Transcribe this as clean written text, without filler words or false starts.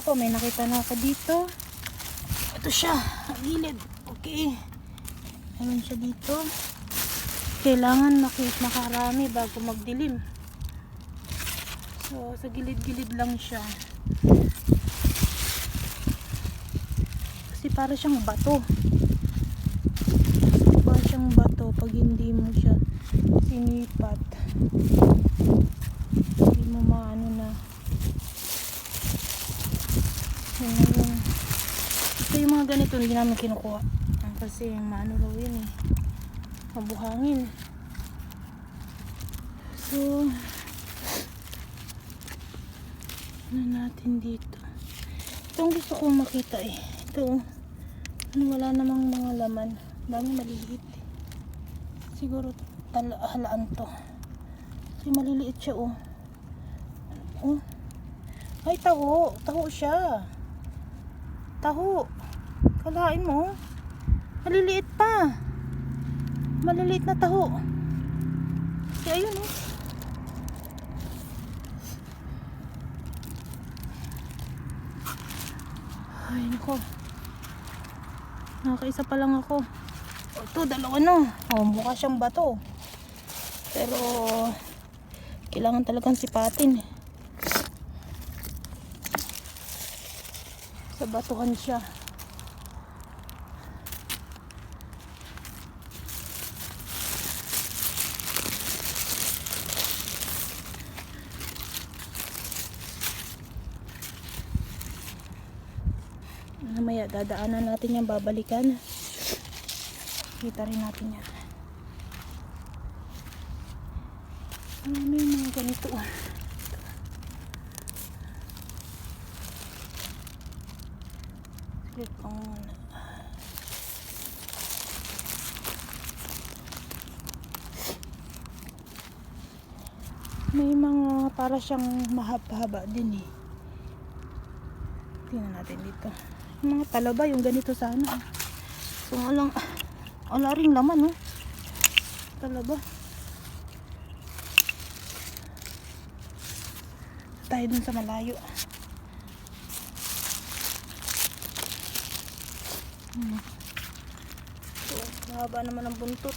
Ako, may nakita na ako dito. Ito siya, ang gilid. Okay. Meron siya dito. Kailangan makarami bago magdilim. So, sa gilid-gilid lang siya. Kasi para siyang bato. Para siyang bato pag hindi mo siya sinipat. Hindi mo maano na. Yun. Ito yung mga ganito hindi namin kinukuha. Kasi maano raw yun eh. Mabuhangin. So, ano natin dito? Ito ang gusto kong makita eh. Ito, wala namang mga laman. Dami maliliit. Siguro halaan to. Kasi maliliit siya oh. Oh. Ay, taho. Taho siya. Taho. Kalain mo. Maliliit pa. Maliliit na taho. Kaya ayun oh. Ay, nako. Nakakaisa pa lang ako. Ito, dalawa na. Oh, mukha siyang bato. Pero, kailangan talagang sipatin. Sa batuhan siya. Mamaya dadaanan natin yan, babalikan. Kita rin natin yan. May mga ganito. Sige pang muna. May mga para siyang mahaba din eh. Tingnan natin dito. Yung mga talaba, yung ganito sana. So, wala ring laman, no? Talaba. Tayo dun sa malayo. So, mahaba naman ang buntot.